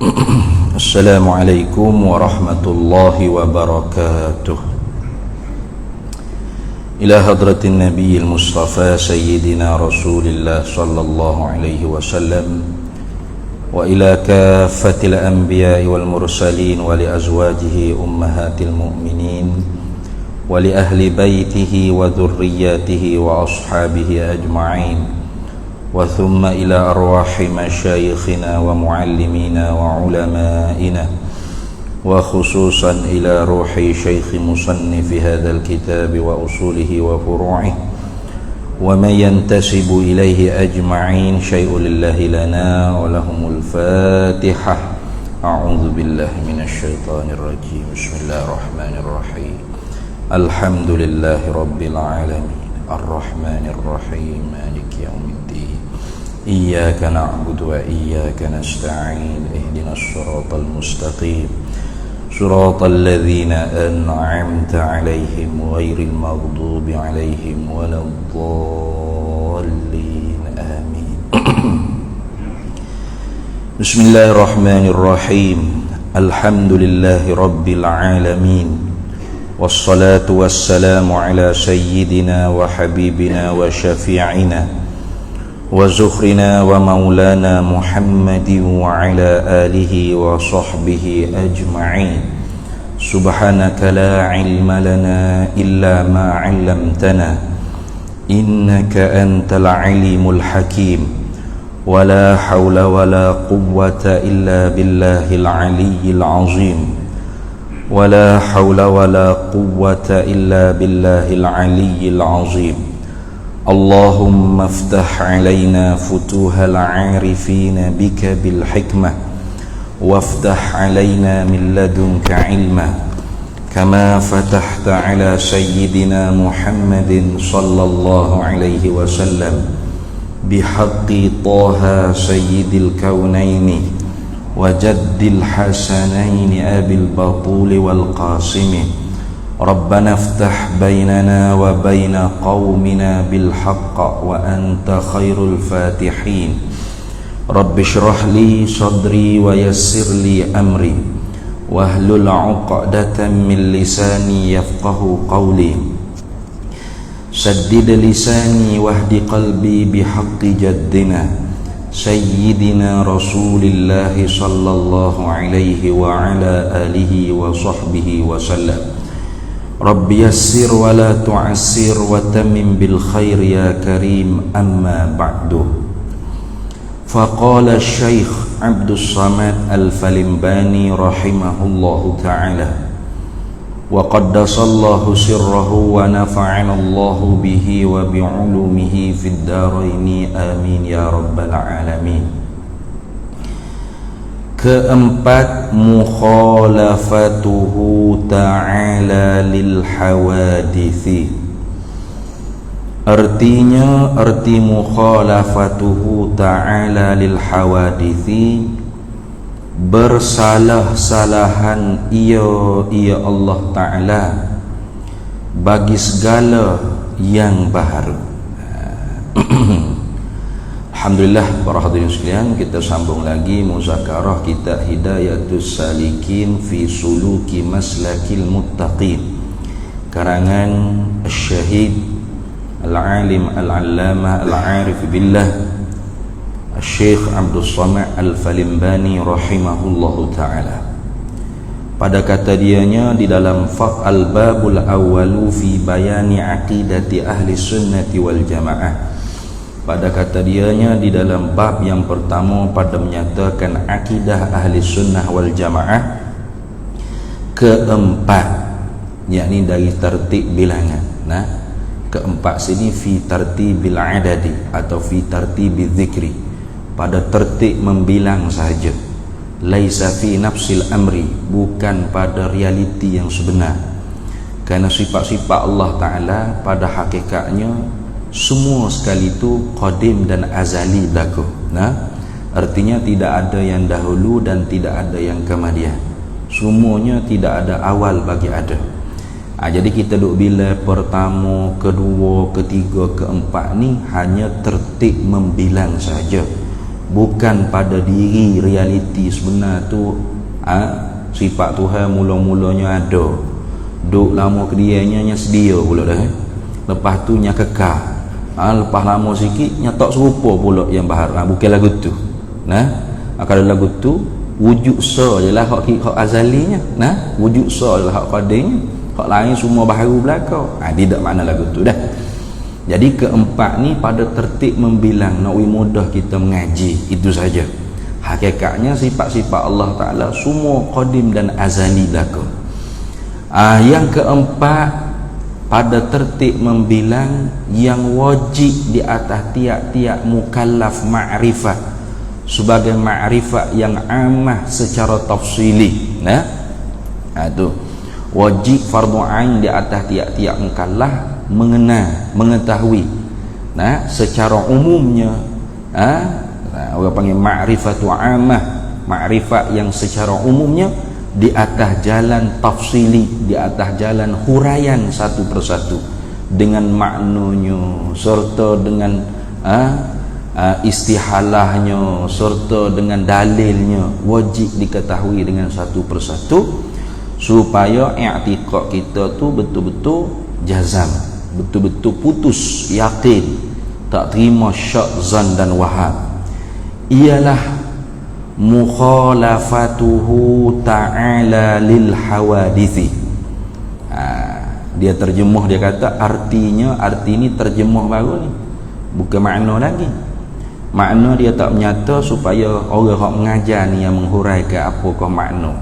Assalamualaikum warahmatullahi wabarakatuh. Ila hadratin nabiyil mustafa sayyidina rasulillah sallallahu alaihi wasallam wa ila kaffatil anbiya'i wal mursalin wa li azwajihi ummahatil mu'minin wa li ahli baitihi wa dhurriyyatihi wa ashabihi ajma'in wa thumma ila arwahi masyayikhina wa muallimina wa ulama'ina wa khususan ila ruhi syekh musannifi hadzal kitab wa usulihi wa furu'ihi wa man yantasibu ilaihi ajma'in syai'un lillahi lana wa lahumul fatihah. A'udzu billahi minasy syaithanir rajim. Bismillahirrahmanirrahim. Alhamdulillahi rabbil alamin arrahmanir rahim maliki yaumiddin. Iyyaka na'budu wa iyyaka nasta'in ihdinas siratal mustaqim siratal ladzina an'amta 'alaihim ghairil maghdubi 'alaihim waladdallin amin. Bismillahirrahmanirrahim. Alhamdulillahi rabbil alamin wassalatu wassalamu ala sayyidina wa habibina wa syafi'ina wa zuhrina wa maulana Muhammadin wa ala alihi wa sahbihi ajma'in. Subhanaka la ilma lana illa ma 'allamtana innaka antal alimul hakim wa la hawla wa la quwwata illa billahil aliyyil azim wa la hawla wa la quwwata illa billahil aliyyil azim. Allahumma aftah alaina futuhal arifina bika bil hikmah waftah alaina min ladunka ilma kama fatahta ala sayyidina Muhammadin sallallahu alaihi wasallam bihaqqi Taha sayyidil kaunaini wa jaddil hasanaini abil batuli wal qasimi. Rabbana aftah bainana wa baina qaumina bil haqq wa anta khairul fatihin. Rabbi shrah li sadri wa yassir li amri wahlul 'uqdatan min lisani yafqahu qawli. Saddid lisani wahdi qalbi bihaqqi jaddina sayyidina Rasulillah sallallahu alaihi wa ala alihi wa sahbihi wa sallam. Rabbi yassir wa la tu'assir wa tamim bil khair ya karim, amma ba'du. Faqala Syekh Abdus Samad Al-Falimbani rahimahullahu ta'ala wa qaddasallahu sirrahu wa nafa'anallahu bihi wa bi'ulumihi fid daraini amin ya rabbal alamin. Keempat, mukhalafatuhu ta'ala lil hawadithi. Artinya, arti mukhalafatuhu ta'ala lil hawadithi, bersalah-salahan ia Allah Ta'ala bagi segala yang baharu. Alhamdulillah, para hadirin sekalian, kita sambung lagi muzakarah kitab Hidayatus Salikin fi Suluki Maslakil Muttaqin, karangan Syahid Al-Alim Al-Allamah Al-Arif Billah Syekh Abdus Samad Al-Falimbani rahimahullahu ta'ala. Pada kata dianya di dalam Faq Al-Babul Awwalu fi Bayani Aqidati Ahli Sunnati wal Jamaah, pada kata dianya di dalam bab yang pertama pada menyatakan akidah ahli sunnah wal jamaah. Keempat, yakni dari tertib bilangan. Nah, keempat sini fi tartibil adadi atau fi tartibil zikri, pada tertib membilang sahaja. Laisa fi nafsil amri, bukan pada realiti yang sebenar. Karena sifat-sifat Allah Ta'ala pada hakikatnya semua sekali itu qadim dan azali berlaku. Nah, artinya tidak ada yang dahulu dan tidak ada yang kemudian. Semuanya tidak ada awal bagi ada. Jadi kita duk bila pertama, kedua, ketiga, keempat ni hanya tertib membilang saja. bukan pada diri realiti sebenar tu. Sifat Tuhan mula-mulanya ada, duk lama kedianya nya sedia pula dah. Lepas tu nya kekal. Lepas lama sikit nya tak serupa pula yang bahar. Bukan lagu tu. Kalau lagu tu wujud sa jelah hak azalinya. Wujud sa jelah hak qadimnya. Hak lain semua baharu belaka. Tidak makna lagu tu dah. Jadi keempat ni pada tertib membilang nak mudah kita mengaji, itu saja. Hakikatnya sifat-sifat Allah Ta'ala semua qadim dan azali belaka. Yang keempat pada tertib membilang yang wajib di atas tiap-tiap mukallaf ma'rifat sebagai ma'rifat yang amah secara tafsili. Itu wajib fardu ain di atas tiap-tiap mukallaf mengetahui secara umumnya. Orang panggil ma'rifatu amah, ma'rifat yang secara umumnya di atas jalan tafsili, di atas jalan huraian satu persatu dengan maknanya serta dengan istihalahnya serta dengan dalilnya, wajib diketahui dengan satu persatu supaya i'tiqad kita tu betul-betul jazam, betul-betul putus yakin, tak terima syak, zan dan waham. Ialah mukhalafatuhu ta'ala lil hawadithi. Dia terjemuh, dia kata arti ni terjemuh baru ni, bukan makna lagi. Makna dia tak menyata supaya orang yang mengajar ni yang menghuraikan apakah makna.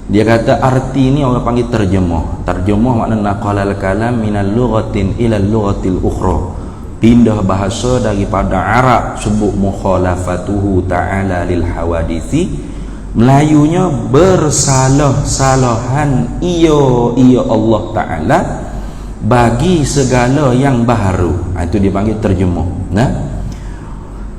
Dia kata arti ni orang panggil terjemuh. Terjemuh makna naqalal kalam minal lughatin ila lughatil ukhra, pindah bahasa daripada Arab sebut mukhalafatuhu ta'ala lil hawadithi, Melayunya bersalah-salahan ia Allah Ta'ala bagi segala yang baharu. Itu dipanggil terjemuh.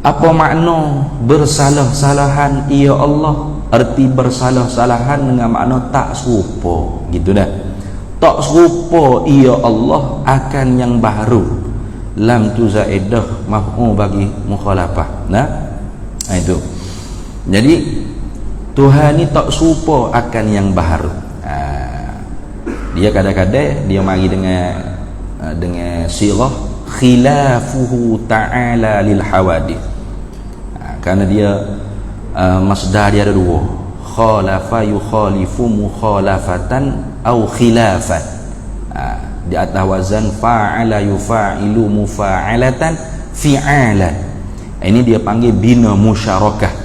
Apa makna bersalah-salahan ia Allah? Arti bersalah-salahan dengan makna tak serupa, gitu dah. Tak serupa ia Allah akan yang baharu. Lam tu zaidah maf'ul bagi mukhalafah. Itu. Jadi Tuhan ni tak serupa akan yang baharu. Dia kadang-kadang dia mari dengan sirah khilafuhu ta'ala lil hawadith. Kerana dia masdar dia ada dua, khalafa yukhalifu mukhalafatan au khilafan. Di atas wazan fa'ala yufa'ilu mufa'alatan fi'alan. Ini dia panggil bina musyarakah.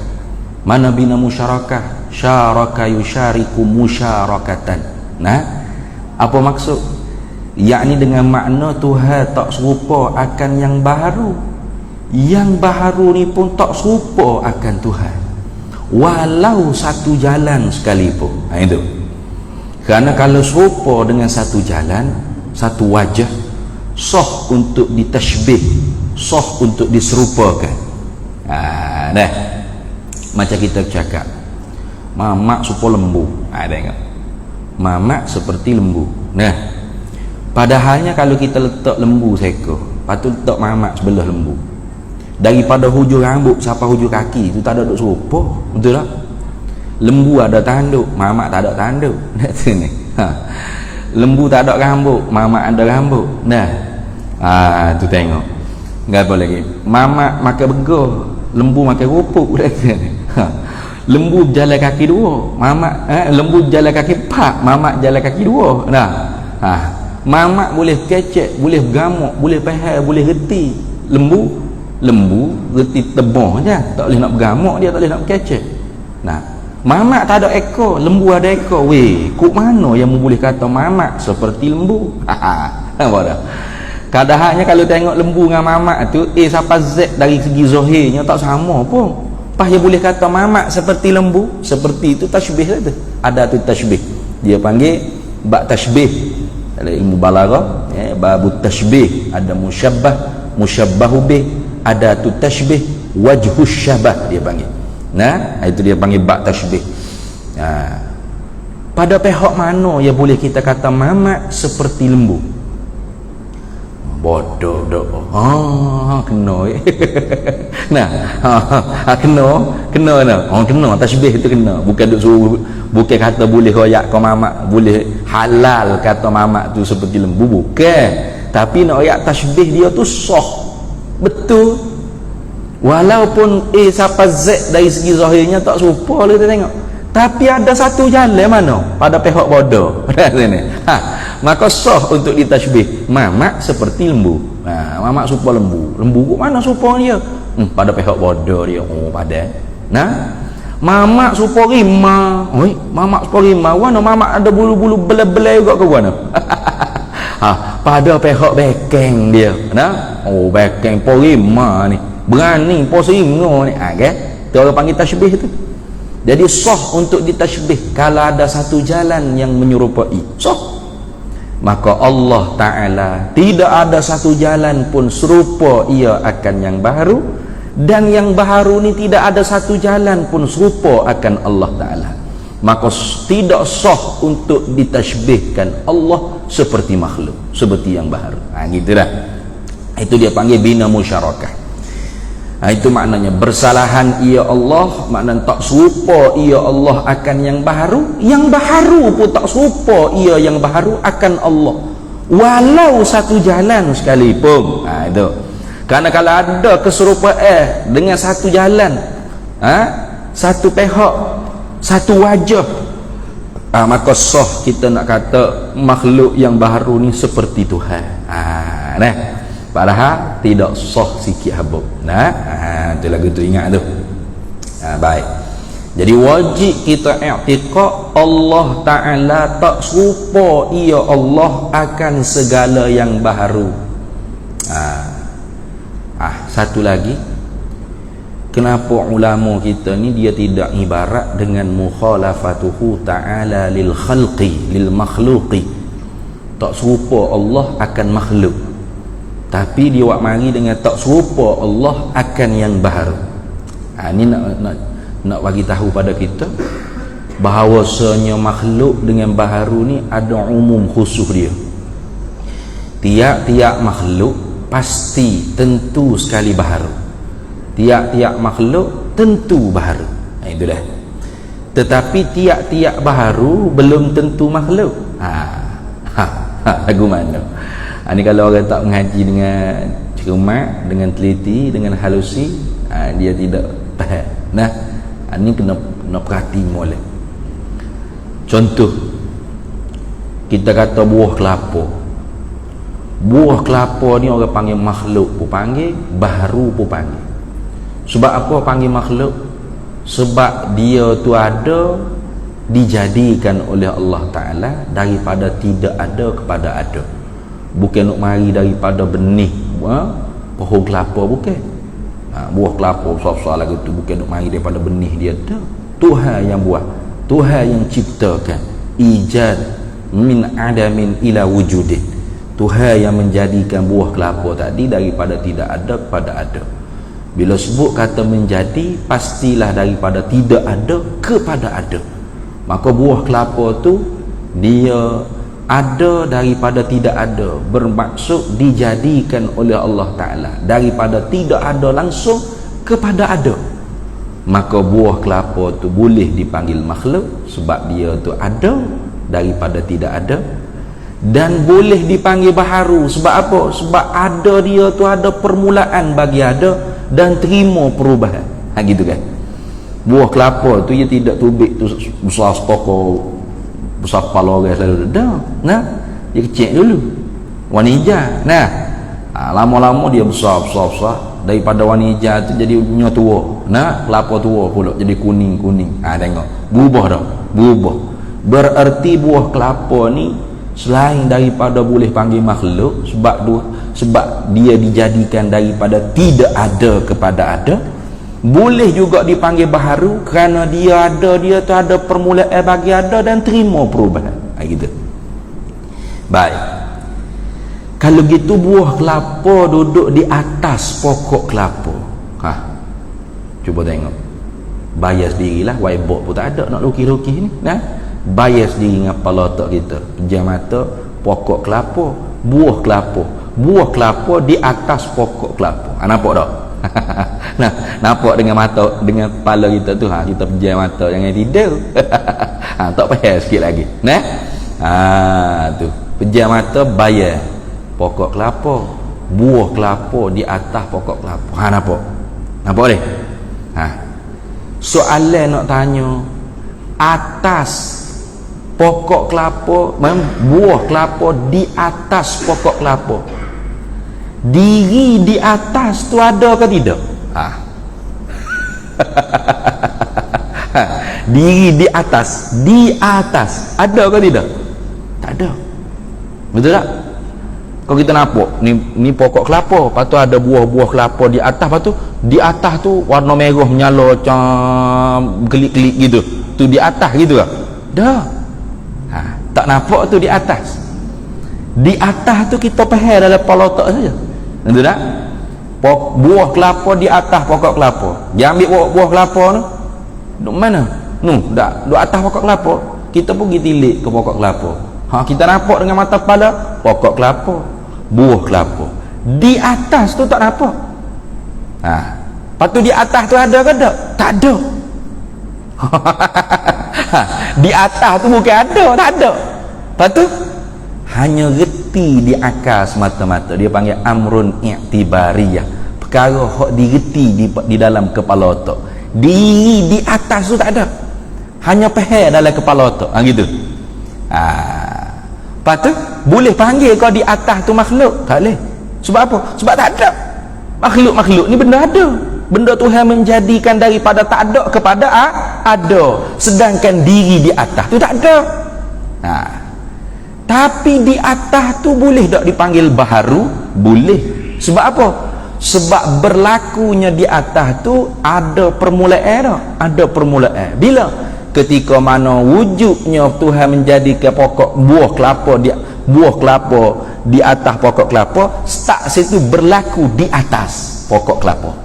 Mana bina musyarakah? Syaraka yusyariku musyarakatan. Apa maksud? Yakni dengan makna Tuhan tak serupa akan yang baharu. Yang baharu ni pun tak serupa akan Tuhan, walau satu jalan sekalipun. Itu. Kerana kalau serupa dengan satu jalan, satu wajah, sah untuk ditashbih, sah untuk diserupakan. Macam kita cakap mamak supaya lembu. Tengok, mamak seperti lembu. Padahalnya kalau kita letak lembu seekor, patut letak mamak sebelah lembu. Daripada hujung rambut sampai hujung kaki itu tak ada duk serupa, betul tak? Lembu ada tanduk, mamak tak ada tanduk. Lembu tak ada rambut, mamak ada rambut. Tu tengok. Enggak apa lagi. Mamak makan begor, lembu makan rupuk. Lembu jalan kaki dua, mamak lembu jalan kaki empat, mamak jalan kaki dua. Mamak boleh kecek, boleh bergamuk, boleh pahal, boleh reti. Lembu reti tebal je, tak boleh nak bergamuk, dia tak boleh nak berkecek. Mamak tak ada ekor, lembu ada ekor. Kok mana yang boleh kata mamak seperti lembu? Nampak tak? Kadang-kadang kalau tengok lembu dengan mamak tu sampai Z dari segi zahirnya tak sama pun. Pas dia boleh kata mamak seperti lembu, seperti itu tashbih tu. Ada tu tashbih. Dia panggil bab tashbih. Dalam ilmu balaghah, bab tashbih, ada musyabbah, musyabbahu bih, ada tu tashbih, wajhus syabah dia panggil. Itu dia panggil bab tashbih. Pada pihak mana ya boleh kita kata mamak seperti lembu? bodoh dak. Kena. Nah, kena nah. Kena tasbih tu kena. Bukan duk suruh, bukan kata boleh royak kau mamak, boleh halal kata mamak tu seperti lembu, bukan. Tapi nak royak tasbih dia tu sah. Betul. Walaupun sampai Z dari segi zahirnya tak serupa lah kita tengok. Tapi ada satu jalan mana? Pada pihak bodoh. Maka sah untuk ditasbih. Mamak seperti lembu. Mamak serupa lembu. Lembu kok mana serupa dia? Pada pihak bodoh dia. Pada. Mamak serupa rimau. Mamak serupa rimau. Mana mamak ada bulu-bulu belai-belai juga ke mana? Pada pihak bekeng dia. Bekeng po rimau ni. Berani po singa ni. Dia orang panggil tasbih tu. Jadi sah untuk ditashbih kalau ada satu jalan yang menyerupai. Sah. Maka Allah Ta'ala tidak ada satu jalan pun serupa ia akan yang baharu, dan yang baharu ni tidak ada satu jalan pun serupa akan Allah Ta'ala. Maka tidak sah untuk ditashbihkan Allah seperti makhluk, seperti yang baharu. Gitulah. Itu dia panggil bina musyarakah. Itu maknanya bersalahan ia Allah, maknanya tak serupa ia Allah akan yang baharu pun tak serupa ia yang baharu akan Allah, walau satu jalan sekalipun. Itu kerana kalau ada keserupaan dengan satu jalan, satu pihak, satu wajah, maka sah kita nak kata makhluk yang baharu ni seperti Tuhan. Padahal tidak sah sikit habuk. Itu lagu tu, ingat tu. Baik. Jadi wajib kita i'tiqad Allah Ta'ala tak serupa ia Allah akan segala yang baharu. Satu lagi, kenapa ulama kita ni dia tidak ibarat dengan mukhalafatuhu ta'ala lil khalqi, lil makhluqi. Tak serupa Allah akan makhluk, tapi dia buat mari dengan tak serupa Allah akan yang baharu. Ini nak bagi tahu pada kita bahawasanya makhluk dengan baharu ni ada umum khusus dia. Tiap-tiap makhluk pasti tentu sekali baharu. Tiap-tiap makhluk tentu baharu. Itulah. Tetapi tiap-tiap baharu belum tentu makhluk. Lagu mana? Ini kalau orang tak mengaji dengan cermat, dengan teliti, dengan halusi, dia tidak faham. Ini kena perhati molek. Contoh, kita kata buah kelapa. Buah kelapa ni orang panggil makhluk pun panggil, baharu pun panggil. Sebab apa panggil makhluk? Sebab dia tu ada, dijadikan oleh Allah Ta'ala daripada tidak ada kepada ada. Bukan nak mari daripada benih pohon kelapa, bukan. Buah kelapa besar-besar lagu tu bukan nak mari daripada benih dia. Tuhan yang buat, Tuhan yang ciptakan. Ijad min adamin ila wujudin. Tuhan yang menjadikan buah kelapa tadi daripada tidak ada kepada ada. Bila sebut kata menjadi, pastilah daripada tidak ada kepada ada. Maka buah kelapa tu dia ada daripada tidak ada, bermaksud dijadikan oleh Allah Ta'ala daripada tidak ada langsung kepada ada. Maka buah kelapa tu boleh dipanggil makhluk sebab dia tu ada daripada tidak ada, dan boleh dipanggil baharu sebab apa? Sebab ada dia tu ada permulaan bagi ada dan terima perubahan. Gitu kan. Buah kelapa tu dia tidak tubik tu besar setokor, besar kepala orang selalu dah. Dia kecil dulu, warna hijau. Lama-lama dia besar daripada warna hijau tu jadi punya tua. Kelapa tua pula jadi kuning-kuning. Tengok, berubah dah, berubah. Bererti buah kelapa ni selain daripada boleh panggil makhluk sebab dia dijadikan daripada tidak ada kepada ada, boleh juga dipanggil baharu kerana dia tu ada permulaan bagi ada dan terima perubahan. Gitu. Baik. Kalau gitu buah kelapa duduk di atas pokok kelapa. Cuba tengok. Bayar sendirilah, whiteboard pun tak ada nak lukis-lukis ni. Bayar sendiri dengan kepala otak kita. Pejam mata, pokok kelapa, buah kelapa. buah kelapa di atas pokok kelapa. Nampak tak? Nah, nampak dengan mata, dengan kepala kita tu, kita pejam mata jangan tidur. Tak payah sikit lagi. Nah, tu pejam mata bayar pokok kelapa, buah kelapa di atas pokok kelapa. Nampak ni? Soalan nak tanya, atas pokok kelapa, buah kelapa di atas pokok kelapa, diri di atas tu ada ke tidak? Diri di atas ada ke tidak? Tak ada. Betul tak? Kalau kita nampak ni pokok kelapa, lepas tu ada buah-buah kelapa di atas, lepas tu di atas tu warna merah menyala macam kelip-kelip gitu, tu di atas gitu ke? Dah. Tak nampak tu di atas. Di atas tu kita faham dalam kepala otak saja. Betul tak? Buah kelapa di atas pokok kelapa. Dia ambil buah kelapa tu duk mana? Duk atas pokok kelapa. Kita pergi tilik ke pokok kelapa. Kita nampak dengan mata kepala pokok kelapa, buah kelapa. Di atas tu tak nampak. Lepas tu di atas tu ada ke tak? Tak ada. Di atas tu bukan ada, tak ada. Lepas tu hanya reti di akal semata-mata. Dia panggil amrun i'tibariyah, perkara hak direti di dalam kepala otak. Di atas tu tak ada, hanya faham dalam kepala otak. Gitu. Lepas tu boleh panggil kau di atas tu makhluk? Tak boleh. Sebab apa? Sebab tak ada. Makhluk ni benda ada. Benda Tuhan menjadikan daripada tak ada kepada ada. Sedangkan diri di atas tu tak ada. Tapi di atas tu boleh tak dipanggil baharu? Boleh. Sebab apa? Sebab berlakunya di atas tu ada permulaan tak? Ada permulaan. Bila? Ketika mana wujudnya Tuhan menjadikan buah kelapa di atas pokok kelapa, start situ berlaku di atas pokok kelapa.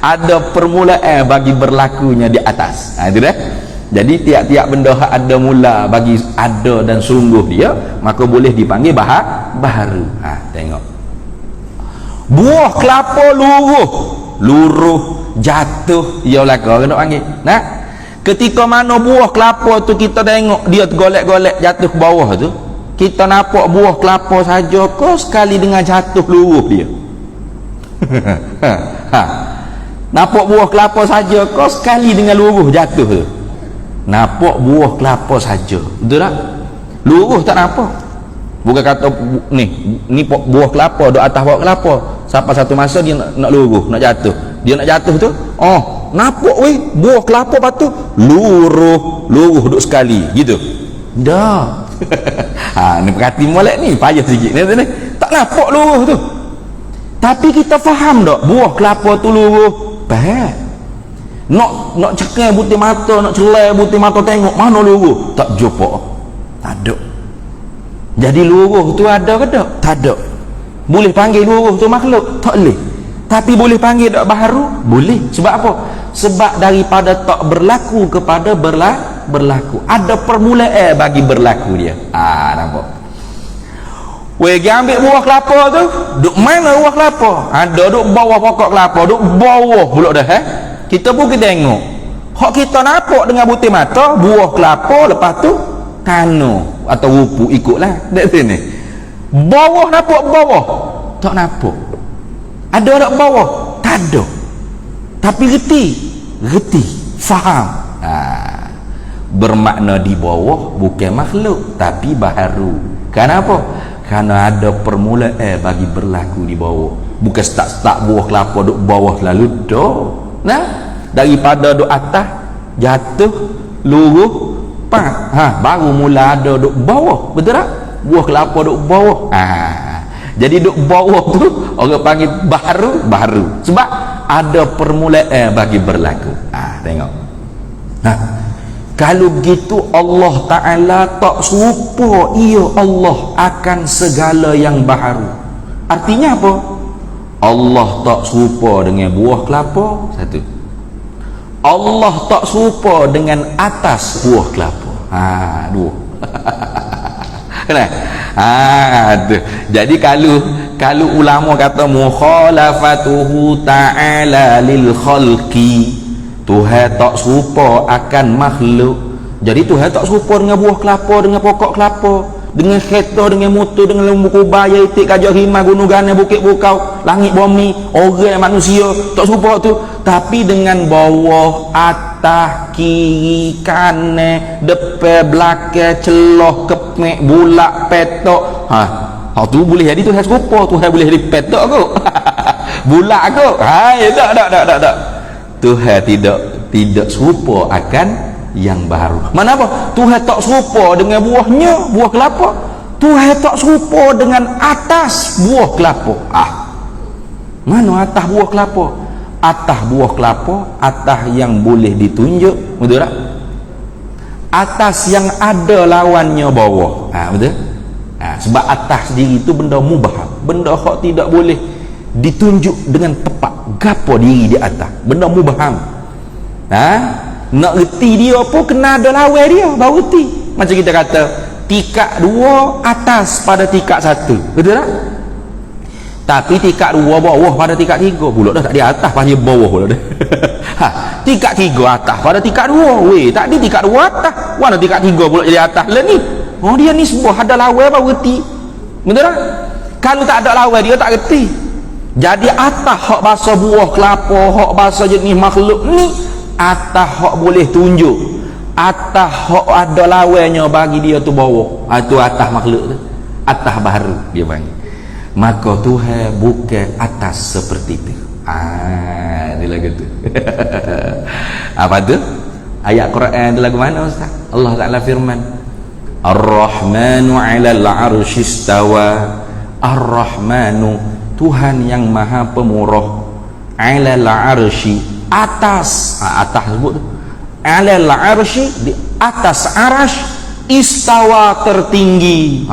Ada permulaan bagi berlakunya di atas. Itu dah. Jadi tiap-tiap benda ada mula bagi ada dan sungguh dia, maka boleh dipanggil baharu. Tengok. Buah kelapa luruh jatuh, ia belaka kena panggil. Ketika mana buah kelapa tu kita tengok dia golek-golek jatuh ke bawah tu, kita nampak buah kelapa saja ke sekali dengan jatuh luruh dia. Nampak buah kelapa saja ke sekali dengan luruh jatuh tu. Nampak buah kelapa saja. Betul tak? Luruh tak nampak. Bukan kata ni buah kelapa duduk atas buah kelapa, sampai satu masa dia nak luruh, nak jatuh. Dia nak jatuh tu, nampak buah kelapa patu luruh duduk sekali gitu. Dah. Ni perhati molek ni, payah sikit ni. Tak nampak luruh tu. Tapi kita faham tak buah kelapa tu luruh? Baik. Nak cekai butir mata, nak celai butir mata tengok mana luruh? Tak jumpa. Tak ada. Jadi luruh tu ada ke tak? Tak ada. Boleh panggil luruh tu makhluk? Tak boleh. Tapi boleh panggil tak baharu? Boleh. Sebab apa? Sebab daripada tak berlaku kepada berlaku. Ada permulaan bagi berlaku dia. Nampak? Dia ambil buah kelapa tu, duk mana buah kelapa? Ada duk bawah pokok kelapa, duk bawah pula dah. Kita pun kita tengok. Hak kita nampak dengan butir mata buah kelapa, lepas tu kano atau rupu ikutlah dekat sini. Bawah nampak bawah? Tak nampak. Ada tak bawah? Tak ada. Tapi reti, faham. Bermakna di bawah bukan makhluk tapi baharu. Kenapa? Kerana ada permulaan bagi berlaku di bawah. Bukan start buah kelapa duk bawah lalu dah. Daripada duk atas jatuh luruh baru mula ada duk bawah. Betul tak? Buah kelapa duk bawah. Jadi duk bawah tu orang panggil baharu. Sebab ada permulaan bagi berlaku. Tengok. Kalau gitu Allah Ta'ala tak serupa ia Allah akan segala yang baharu. Artinya apa? Allah tak serupa dengan buah kelapa, satu. Allah tak serupa dengan atas buah kelapa. Dua. Jadi kalau ulama kata mukhalafatuhu ta'ala lil khalqi, Tuhan tak serupa akan makhluk. Jadi Tuhan tak serupa dengan buah kelapa, dengan pokok kelapa, dengan kereta, dengan motor, dengan lembu kubaya, itik, kajak hima, gunung gana, bukit bukau, langit bumi, orang manusia, tak serupa tu. Tapi dengan bawah, atas, kiri, kanan, depan, belakang, celah, kemek, bulak, petok, tu boleh jadi Tuhan serupa. Tuhan boleh jadi petok kot, bulak kot. Tak. Tuhan tidak serupa akan yang baru. Mana apa? Tuhan tak serupa dengan buahnya, buah kelapa. Tuhan tak serupa dengan atas buah kelapa. Mana atas buah kelapa? Atas buah kelapa, atas yang boleh ditunjuk, betul tak? Atas yang ada lawannya bawah. Betul? Sebab atas diri itu benda mubah, benda hak tidak boleh ditunjuk dengan tepat. Gapo diri di atas, benda mubah. Nak reti dia pun kena ada lawan dia baru reti. Macam kita kata tikak dua atas pada tikak satu, betul tak? Tapi tikak dua bawah pada tikak tiga pula dah tak di atas pada bawah pula dah. Tikak tiga atas pada tikak dua. Tak di tikak dua atas, mana tikak tiga pula jadi atas lah ni. Dia ni sebuah ada lawan baru reti, betul tak? Kalau tak ada lawan dia tak reti. Jadi atas hak bahasa buah kelapa, hak bahasa jenis makhluk ni, atas hak boleh tunjuk, atas hak ada lawannya bagi dia tu bawah. Itu atas makhluk tu, atas baharu dia panggil. Maka Tuhan bukan atas seperti itu. Dia lagu tu. Apa tu? Ayat Quran tu lagu mana Ustaz? Allah Ta'ala firman, Ar-Rahmanu 'alal 'arsy istawa. Ar-Rahmanu, Tuhan yang Maha Pemurah, 'alal 'arsy, atas, atas sebut tu, 'alal 'arsy, di atas arash, istawa, tertinggi.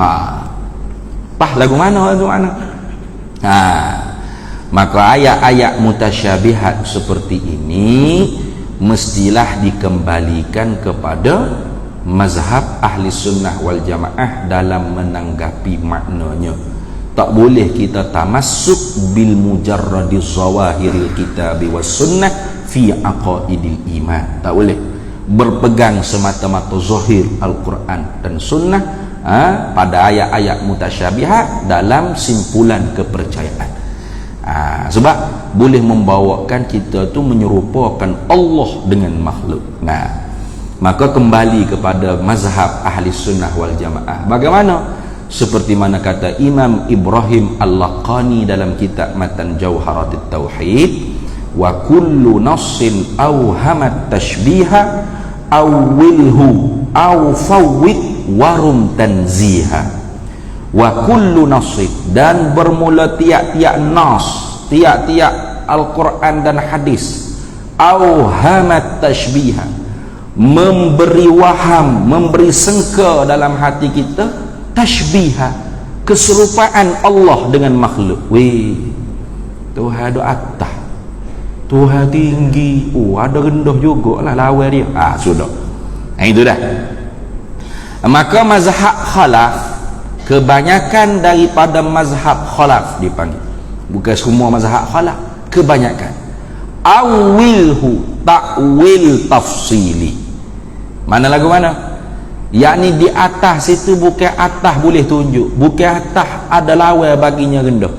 Lagu mana? Maka ayat-ayat mutasyabihat seperti ini mestilah dikembalikan kepada mazhab ahli sunnah wal jamaah dalam menanggapi maknanya. Tak boleh kita tamassuk bil mujarradi zawahiril kitabi was sunnah fi aqaidil iman. Tak boleh berpegang semata-mata zahir Al-Quran dan sunnah pada ayat-ayat mutasyabihat dalam simpulan kepercayaan. Sebab boleh membawakan kita tu menyerupakan Allah dengan makhluk. Maka kembali kepada mazhab ahli sunnah wal jamaah. Bagaimana? Seperti mana kata Imam Ibrahim Al-Laqani dalam kitab Matan Jauharatit Tauhid, wa kullu nassin awhamat tashbiha awwilhu aw fawwid warum tanziha. Wa kullu nassin, dan bermula tiap-tiap nas, tiap-tiap Al-Quran dan hadis, awhamat tashbiha, memberi waham, memberi sangka dalam hati kita, tashbiha, keserupaan Allah dengan makhluk. Tuhan ada atas, Tuhan tinggi, ada rendah juga lah lawan dia. Sudah, itu dah. Maka mazhab khalaf, kebanyakan daripada mazhab khalaf dipanggil, bukan semua mazhab khalaf, kebanyakan awilhu, ta'wil tafsili. Mana lagu mana? Yakni di atas itu bukan atas boleh tunjuk, bukan atas ada lawan baginya rendah,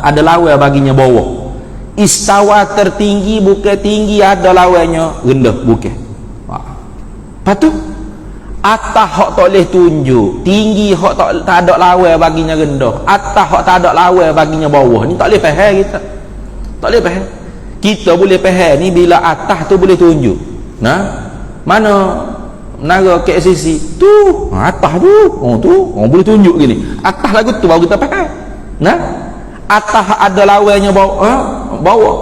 ada lawan baginya bawah. Istawa, tertinggi, bukan tinggi ada lawannya rendah, bukan. Lepas tu atas hak tak boleh tunjuk, tinggi hak tak ada lawan baginya rendah, atas hak tak ada lawan baginya bawah. Ni tak boleh faham kita, tak boleh faham. Kita boleh faham ni bila atas tu boleh tunjuk. Mana menara KCC tu, atas tu, boleh tunjuk gini. Atas lagu tu baru kita faham. Atas ada lawannya bawah.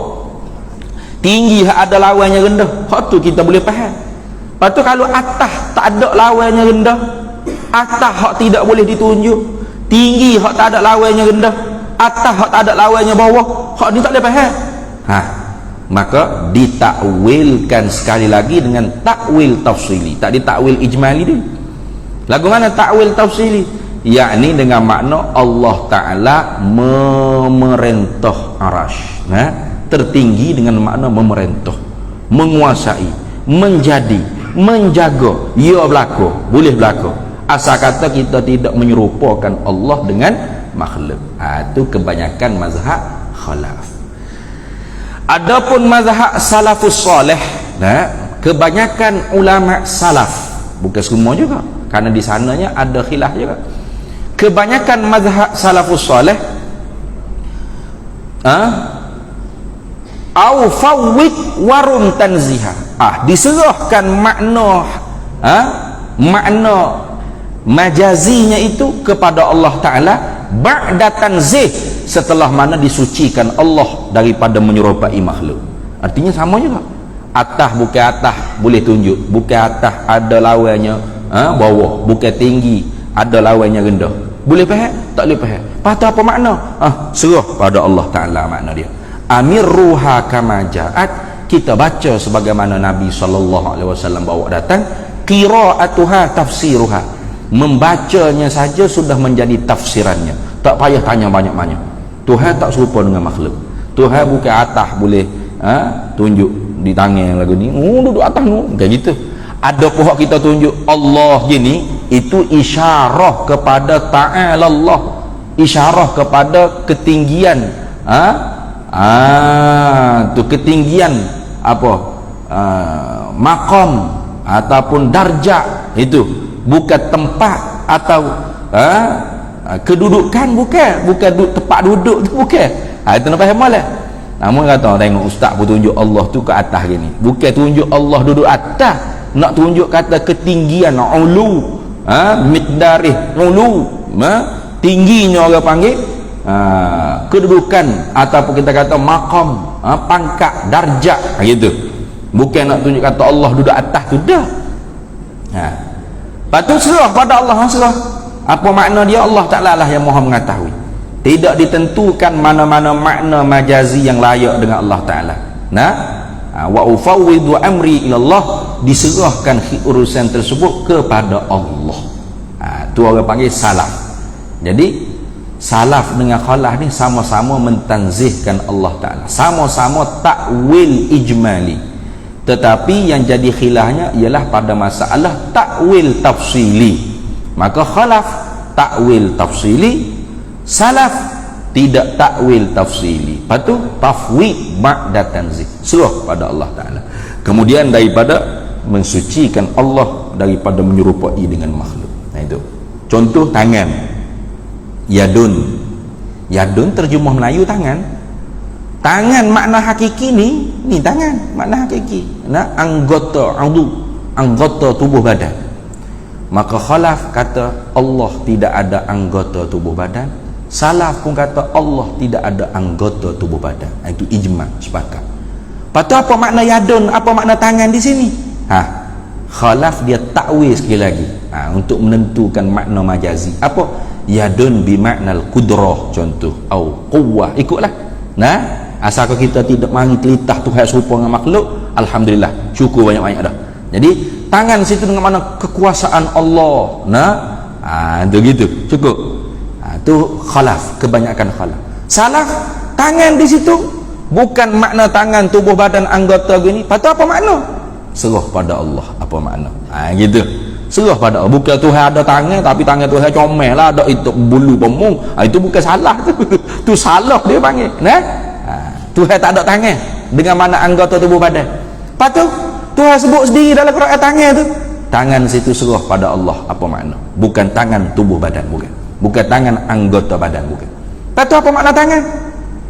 Tinggi ada lawannya rendah. Hak tu kita boleh faham. Lepas tu kalau atas tak ada lawannya rendah, atas hak tidak boleh ditunjuk, tinggi hak tak ada lawannya rendah, atas hak tak ada lawannya bawah, hak ni tak boleh faham. Maka ditakwilkan sekali lagi dengan takwil tafsili, tak ditakwil ijmali dia. Lagu mana takwil tafsili? yakni dengan makna Allah Ta'ala memerintah arash, tertinggi dengan makna memerintah, menguasai, menjadi, menjaga, ia berlaku, boleh berlaku. Asal kata kita tidak menyerupakan Allah dengan makhluk. Itu kebanyakan mazhab khalaf. Adapun mazhab salafus soleh, kebanyakan ulama salaf, bukan semua juga, karena di sananya ada khilaf juga. Kebanyakan mazhab salafus soleh au fawwid warum tanziha, diserahkan makna makna majazinya itu kepada Allah Ta'ala ba'da tanzih, setelah mana disucikan Allah daripada menyerupai makhluk. Artinya sama juga. Atas bukan atas boleh tunjuk, bukan atas ada lawannya bawah, bukan tinggi ada lawannya rendah, boleh faham? Tak boleh faham. Patut apa makna? Serah pada Allah Ta'ala makna dia. Amirruha kama ja'at, kita baca sebagaimana Nabi SAW bawa datang. Qira'atuha tafsiruha, membacanya saja sudah menjadi tafsirannya, tak payah tanya banyak-banyak. Tuhan tak serupa dengan makhluk. Tuhan bukan atas boleh tunjuk di tangan lagu ni, duduk atas tu, kayak gitu. Ada pohon kita tunjuk Allah gini, itu isyarah kepada ta'ala Allah, isyarah kepada ketinggian tu ketinggian apa maqam ataupun darjah, itu bukan tempat atau kedudukan, bukan tempat duduk tu, bukan. Itu nak faham lah. Namun kata tengok ustaz pun tunjuk Allah tu ke atas gini, bukan tunjuk Allah duduk atas, nak tunjuk kata ketinggian, ulu, miqdarih, ulu, tingginya orang panggil, kedudukan ataupun kita kata maqam, pangkat, darjat, gitu. Bukan nak tunjuk kata Allah duduk atas tu dah. Patut serah pada Allah, serah. Apa makna dia, Allah Ta'ala lah yang Maha mengetahui. Tidak ditentukan mana-mana makna majazi yang layak dengan Allah Ta'ala. Wa ufawwidu amri ilallah, diserahkan urusan tersebut kepada Allah. Tu orang panggil salaf. Jadi salaf dengan khalaf ni sama-sama mentanzihkan Allah Ta'ala, sama-sama takwil ijmali, tetapi yang jadi khilafnya ialah pada masalah takwil tafsili. Maka khalaf takwil tafsili, salaf tidak takwil tafsili. Lepas tu tafwid ba'da tanzih, serah pada Allah Ta'ala. Kemudian daripada mensucikan Allah daripada menyerupai dengan makhluk. Itu contoh tangan, yadun. Yadun terjemah Melayu tangan. Tangan makna hakiki ni tangan makna hakiki, anggota anggota tubuh badan. Maka khalaf kata Allah tidak ada anggota tubuh badan, salaf pun kata Allah tidak ada anggota tubuh badan. Itu ijma', sepakat. Lepas tu apa makna yadun, apa makna tangan di sini? Khalaf dia takwil sekali lagi untuk menentukan makna majazi. Apa? Yadun bimaknal kudrah, contoh, au quwwah, ikutlah. Asalkan kita tidak mari telitah Tuhan serupa dengan makhluk, alhamdulillah, syukur banyak-banyak dah. Jadi tangan situ dengan mana kekuasaan Allah. Itu gitu, cukup. Itu khalaf, kebanyakan khalaf. Salaf tangan di situ bukan makna tangan tubuh badan anggota gini. Patut apa makna? Serah pada Allah apa makna. Gitu. Serah pada Allah. Bukan Tuhan ada tangan tapi tangan Tuhan comel lah, ada itu bulu pemung. Itu bukan salah tu. Tu salah dia panggil. Tuhan tak ada tangan dengan mana anggota tubuh badan. Patut Tuhan sebut sendiri dalam Quran tangan tu. Tangan situ serah pada Allah apa makna? Bukan tangan tubuh badan, bukan. Bukan tangan anggota badan, bukan. Patut apa makna tangan?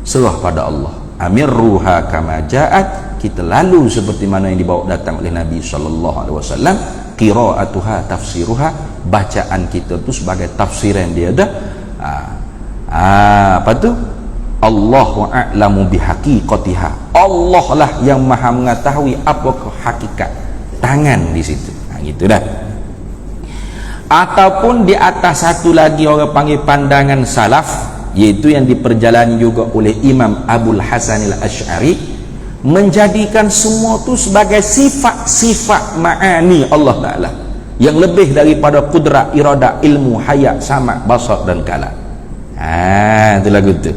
Serah pada Allah. Amirruha kama ja'at, kita lalu seperti mana yang dibawa datang oleh Nabi SAW. Qira'atuha tafsiruha, bacaan kita tu sebagai tafsiran dia dah. Apa tu? Allahu a'lamu bihaqiqatiha, Allah lah yang maha mengetahui apa hakikat tangan di situ. Gitu dah. Ataupun di atas satu lagi orang panggil pandangan salaf, yaitu yang diperjalani juga oleh Imam Abul Hasan al-Asy'ari, menjadikan semua tu sebagai sifat-sifat ma'ani Allah Ta'ala. yang lebih daripada kudrat, iradah, ilmu, hayat, sama, basar dan kalam. Itu lagu tu.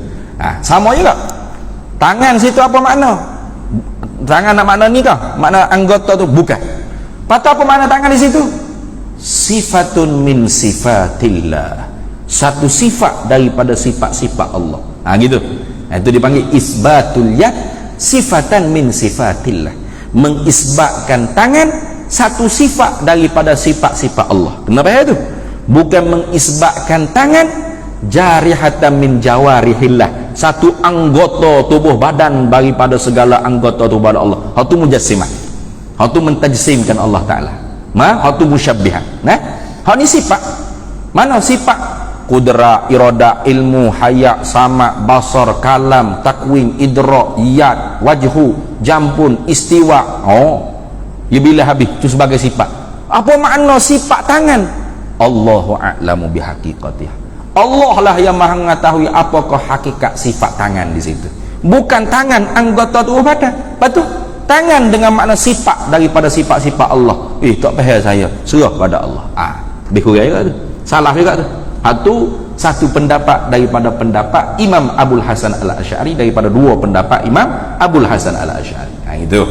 Sama juga tangan situ apa makna? Tangan nak makna ni kah? Makna anggota tu? Bukan. Patut apa makna tangan di situ? Sifatun min sifatillah, satu sifat daripada sifat-sifat Allah. Gitu. Itu dipanggil isbatul yad, sifatan min sifatillah, mengisbatkan tangan satu sifat daripada sifat-sifat Allah. Kenapa itu? Bukan mengisbatkan tangan jarihatan min jawarihillah, satu anggota tubuh badan daripada segala anggota tubuh badan Allah. Itu mujassimah, itu mentajsimkan Allah Ta'ala. Itu musyabbihan. Ini sifat. Mana sifat? Kudrat, iradah, ilmu, hayat, sama, basar, kalam, takwim, idrak, yad, wajhu, jampun, istiwa. Ya bila habis itu sebagai sifat. Apa makna sifat tangan? Allahu a'lamu bihaqiqatih. Allah lah yang maha mengetahui apakah hakikat sifat tangan di situ. Bukan tangan anggota tubuh badan. Betul? Tangan dengan makna sifat daripada sifat-sifat Allah. Tak faham saya. Serah pada Allah. Lebih kurang juga tu. Salah juga tu. Itu satu pendapat daripada pendapat Imam Abul Hasan Al-Asy'ari, daripada dua pendapat Imam Abul Hasan Al-Asy'ari. Itu.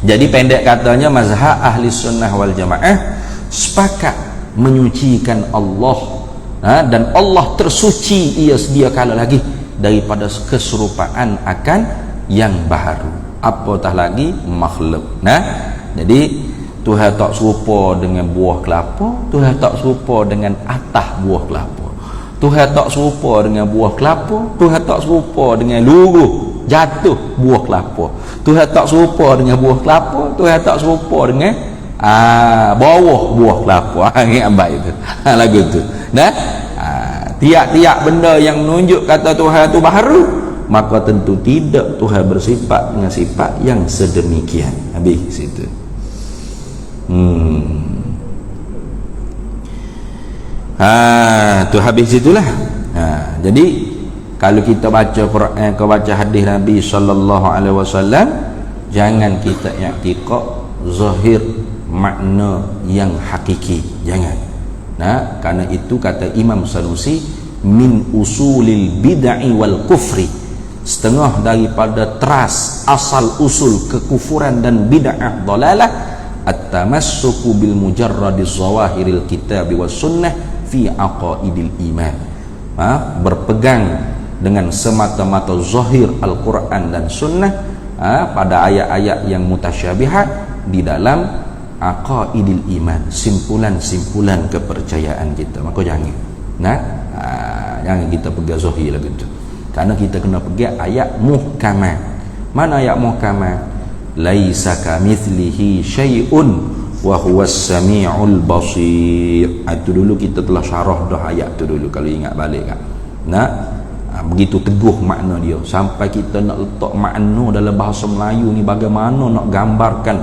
Jadi pendek katanya, mazhab ahli sunnah wal jamaah sepakat menyucikan Allah, dan Allah tersuci ia sedia kala lagi daripada keserupaan akan yang baharu, apatah lagi makhluk. Jadi Tuhan tak serupa dengan buah kelapa, Tuhan tak serupa dengan atas buah kelapa, Tuhan tak serupa dengan buah kelapa, Tuhan tak serupa dengan luruh jatuh buah kelapa, Tuhan tak serupa dengan buah kelapa, Tuhan tak serupa dengan bawah buah kelapa. Ingat baik itu lagu tu. Tiap-tiap benda yang menunjuk kata Tuhan itu baharu, maka tentu tidak Tuhan bersifat dengan sifat yang sedemikian. Habis situ. Tu habis situlah. Jadi kalau kita baca Quran, kau baca hadis Nabi sallallahu alaihi wasallam, jangan kita i'tiqad zahir makna yang hakiki, jangan. Karena itu kata Imam Sanusi, min usulil bid'ah wal kufri, setengah daripada teras asal usul kekufuran dan bid'ah dalalah, at-tamassuku bil mujarradiz zawahiril kitab was sunnah fi aqaidil iman. Berpegang dengan semata-mata zahir Al-Quran dan sunnah pada ayat-ayat yang mutasyabihat di dalam aqaidil iman, simpulan-simpulan kepercayaan kita. Maka jangan jangan kita pegang zahir lagu tu, karena kita kena pegang ayat muhkamat. Mana ayat muhkamat? Laisa kamitslihi syai'un wa huwas samiul basir. Itu dulu kita telah syarah dah ayat tu dulu, kalau ingat balik kan. Begitu teguh makna dia, sampai kita nak letak makna dalam bahasa Melayu ni, bagaimana nak gambarkan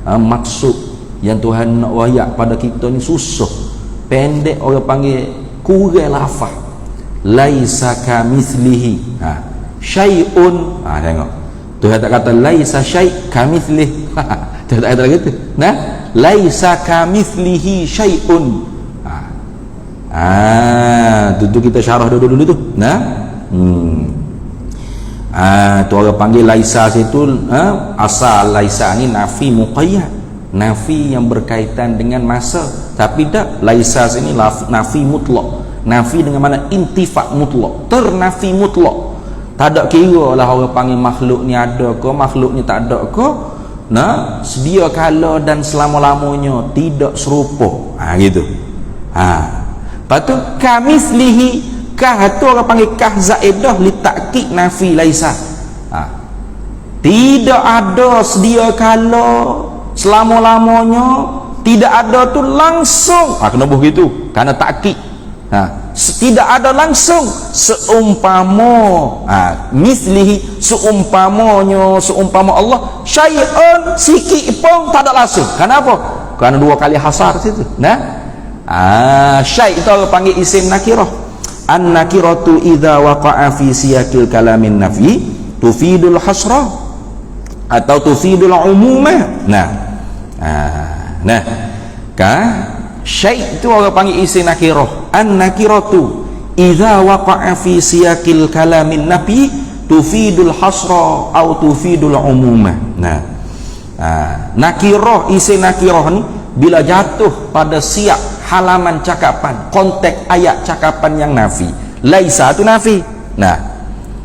maksud yang Tuhan nak wayak pada kita ni susah. Pendek orang panggil kurang lafaz. Laisa kamitslihi syai'un. Tengok, Tuhan tak kata laisa syai' kamitslihi. Tuhan tak kata gitu. Laisa kamitslihi syai'un. Tu kita syarah dulu tu. Tu orang panggil laisa situ, asal laisa ni nafi muqayyad, nafi yang berkaitan dengan masa. Tapi tak, laisa sini nafi mutlak, nafi dengan mana intifak mutlak, ternafi mutlak. Tak ada kira lah orang panggil makhluk ni ada ke, makhluk ni tak ada ke, sedia kala dan selama-lamanya tidak serupa. Gitu. Lepas tu kamitslihi, kah tu orang panggil kah zaidah li takkid nafi laisa. Tidak ada sedia kala, selama-lamanya, tidak ada tu langsung. Kena begitu kerana takkid. Tidak ada langsung, seumpama mislihi, seumpamanya, seumpama Allah, syai'un sikit pun tak ada langsung. Kenapa? Kerana dua kali hasar situ. Syai' itu orang panggil isim nakirah. An-nakiratu idza waqa'a fi siyaqil kalamin nafi tufidul hasra atau tufidul umumah. Syai' itu orang panggil isim nakirah. An-nakiratu idza waqa'a fi siyaqil kalamin nabi tufidul hasra atau tufidul umumah. Nakirah, isim nakirah ni bila jatuh pada siap halaman cakapan, konteks ayat cakapan yang nafi. Laisa tu nafi.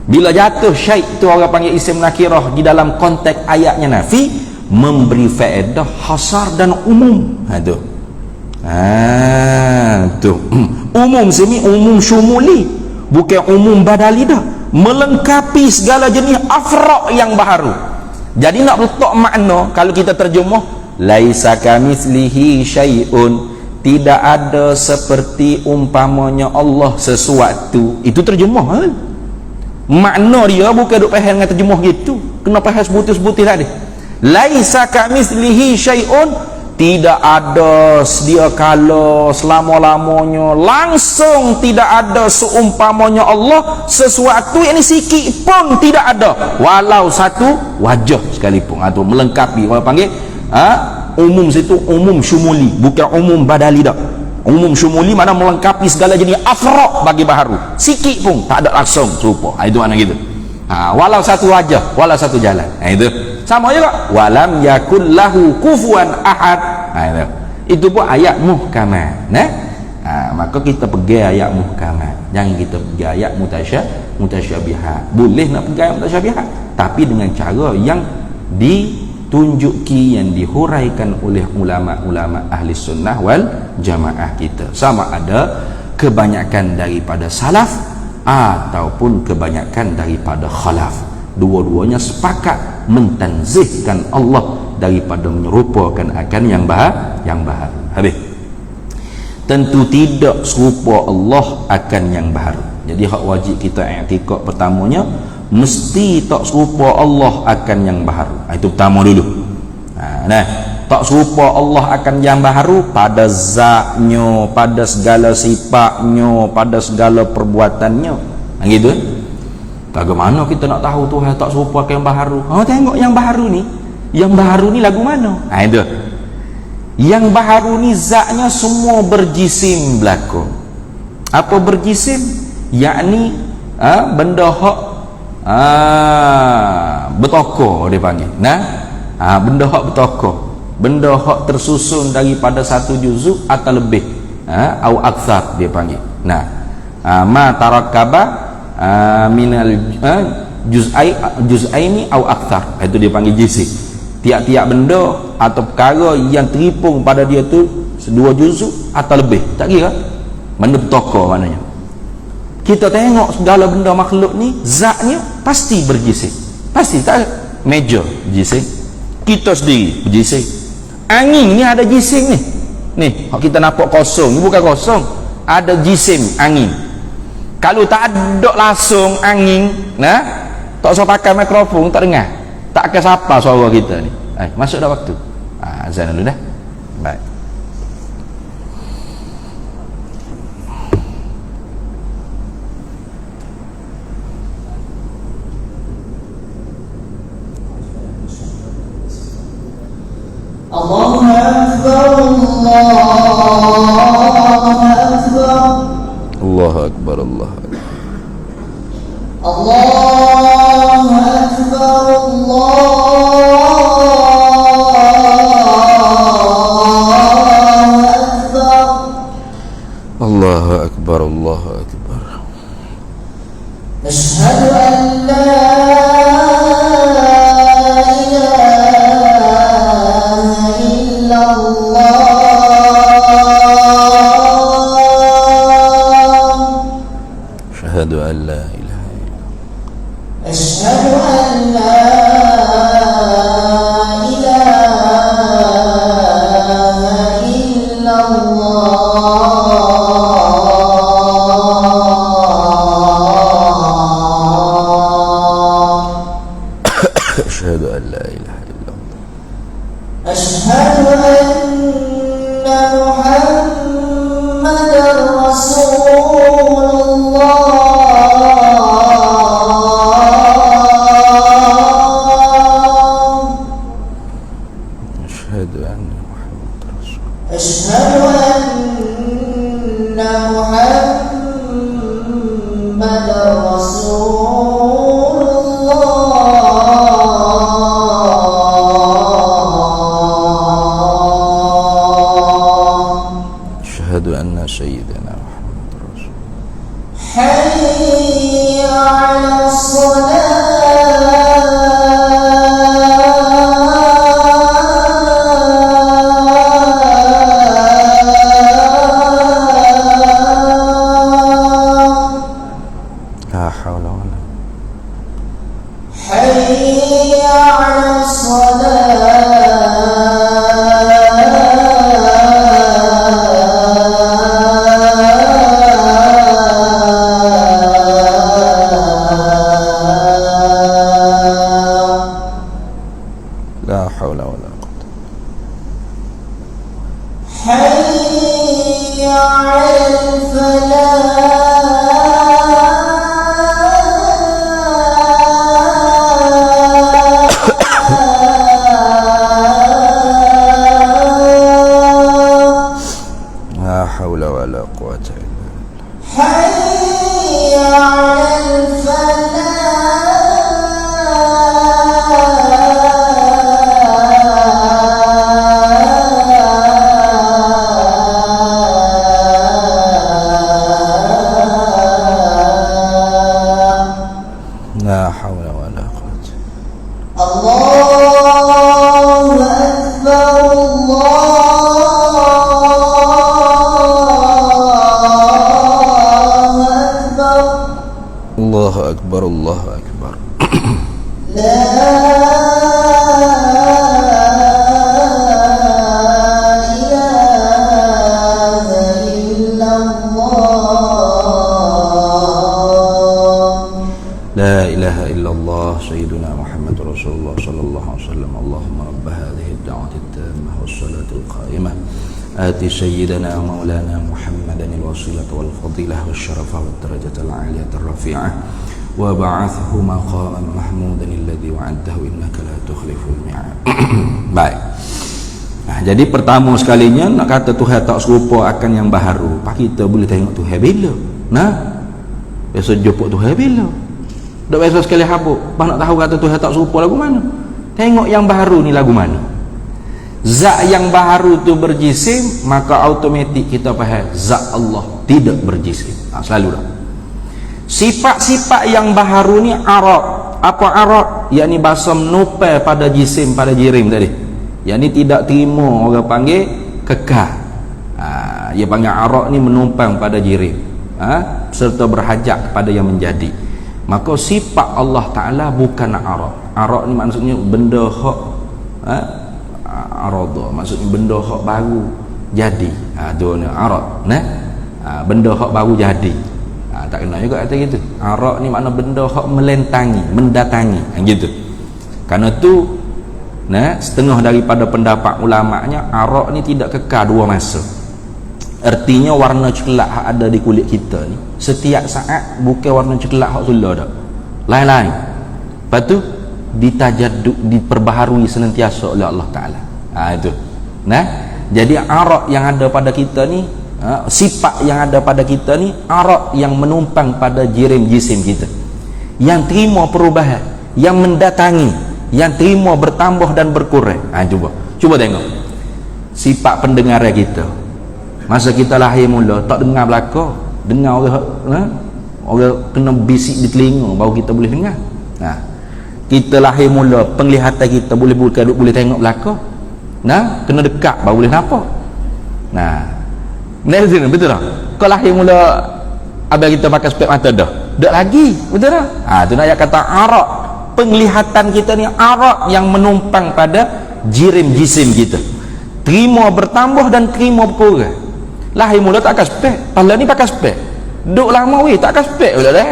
Bila jatuh syai' itu orang panggil isim nakirah di dalam konteks ayatnya nafi, memberi faedah hasar dan umum. Umum sini umum syumuli, bukan umum badali dah, melengkapi segala jenis afra' yang baharu. Jadi nak letak makna, kalau kita terjemah laisa kamitslihi syai'un, tidak ada seperti umpamanya Allah sesuatu, itu terjemah kan? Makna dia bukan duk faham dengan terjemah gitu, kena faham sebutir-sebutir tadi. Laisa kamitslihi syai'un, tidak ada sedia kala selama-lamanya, langsung tidak ada seumpamanya Allah sesuatu yang sikit pun tidak ada, walau satu wajah sekalipun. Atau melengkapi, orang panggil umum situ umum syumuli, bukan umum badali dah. Umum syumuli mana melengkapi segala jenis afra' bagi baharu, sikit pun tak ada langsung serupa. Itu makna gitu. Walau satu wajah, walau satu jalan. Itu sama juga walam yakul lahu kufuwan ahad. Itu pun ayat muhkamat. Maka kita pergi ayat muhkamat, jangan kita pergi ayat mutasyabihat. Boleh nak pergi ayat mutasyabihat, tapi dengan cara yang ditunjuki, yang dihuraikan oleh ulama-ulama ahli sunnah wal jamaah kita, sama ada kebanyakan daripada salaf ataupun kebanyakan daripada khalaf. Dua-duanya sepakat mentanzihkan Allah daripada menyerupakan akan yang baharu. Habis. Tentu tidak serupa Allah akan yang baharu. Jadi hak wajib kita i'tikad pertamanya, mesti tak serupa Allah akan yang baharu. Itu pertama dulu. Tak serupa Allah akan yang baharu pada zatnya, pada segala sifatnya, pada segala perbuatannya. Gitu. Bagaimana kita nak tahu Tuhan tak serupa akan yang baharu? Tengok yang baharu ni. Yang baharu ni lagu mana? Itu. Yang baharu ni zatnya semua berjisim berlaku. Apa berjisim? Yakni benda hak bertokor dia panggil. Benda hak bertokor, benda hak tersusun daripada satu juzuk atau lebih, au aktsar dia panggil. Ma tarakkaba minal juz'aini au aktsar, itu dia panggil jisim. Tiap-tiap benda atau perkara yang teripung pada dia tu dua juzuk atau lebih, tak kira benda bertokor maknanya. Kita tengok segala benda makhluk ni zatnya pasti berjisim, pasti tak major jisim. Kita sendiri berjisim. Angin ni ada jisim ni kita nampak kosong ni bukan kosong, ada jisim angin. Kalau tak ada langsung angin, tak usah pakai mikrofon, tak dengar, tak akan siapa suara kita ni. Masuk dah waktu azan dulu dah. Baik. Allahu Akbar, Allahu Akbar, Allahu Akbar, Allahu Akbar. Allahu Akbar, Allahu Akbar, Allahu Akbar. Asyhadu an la Asyhadu an la ilaha illallah. Asyhadu an la ilaha illallah. Asyhadu an la ilaha illallah. Asyhadu anna Muhammadar Rasulullah. Asyhadu anna Muhammadar Rasulullah. أشهد أن محمدا رسول الله أشهد أن سيدنا محمد رسول حي على الصلاة لا حول ولا حي على الصلاة لا حول ولا قوة حي على الفلاح لا حول ولا قوة إلا بالله حي على الفلاح لا حول ولا قوة الله أكبر الله أكبر الله أكبر لا إله إلا الله لا إله إلا الله سيدنا محمد رسول الله صلى الله عليه وسلم اللهم رب هذه الدعوة التامة والصلاة القائمة آت سيدنا مولانا محمدا الوسيلة والفضيلة والشرف والدرجة العالية الرفيعة وبعثه مقاما محمودا الذي وعده إنك لا تخلف الميعاد. Baik. Nah, jadi pertama sekalinya nak kata Tuhan tak serupa akan yang baharu. Pak kita boleh tengok Tuhan bila. Nah. Biasa jumpa Tuhan bila. Dak biasa sekali habuk. Pak nak tahu kata Tuhan tak serupa lagu mana? Tengok yang baharu ni lagu mana. Zat yang baharu tu berjisim, maka automatik kita faham zat Allah tidak berjisim. Selalu dah. Sifat-sifat yang baharu ni arad. Apa arad? Yakni bahasa menupai pada jisim, pada jirim tadi. Yakni tidak terima orang panggil kekal. Dia panggil arad ni menumpang pada jirim. Serta berhajat kepada yang menjadi. Maka sifat Allah Ta'ala bukan arad. Arad ni maksudnya benda hak arada, maksudnya benda hak baru jadi. Tu ni arad, nah. Benda hak baru jadi. Tak kena juga kata gitu. Arad ni makna benda hak melentangi, mendatangi, gitu. Karena tu nah, setengah daripada pendapat ulamanya arad ni tidak kekal dua masa. Artinya warna coklat hak ada di kulit kita ni setiap saat bukan warna coklat hak sulah dah. Lain-lain. Lepas tu ditajaddud, diperbaharui senantiasa oleh Allah Ta'ala. Itu. Nah, jadi arad yang ada pada kita ni, sifat yang ada pada kita ni arad yang menumpang pada jirim jisim kita, yang terima perubahan, yang mendatangi, yang terima bertambah dan berkurang. Cuba tengok sifat pendengar kita. Masa kita lahir mula tak dengar belaka, dengar orang kena bisik di telinga baru kita boleh dengar. Kita lahir mula penglihatan kita boleh tengok belaka. Kena dekat baru boleh nampak. Betul tak? Kau lahir mula abang kita pakai spek mata dah. Tak lagi, betul tak? Tu nak ayat kata arad. Penglihatan kita ni arad yang menumpang pada jirim jisim kita. Terima bertambah dan terima berkurang. Lahir mula tak pakai spek, pala ni pakai spek. Duk lama weh tak pakai spek pula dah.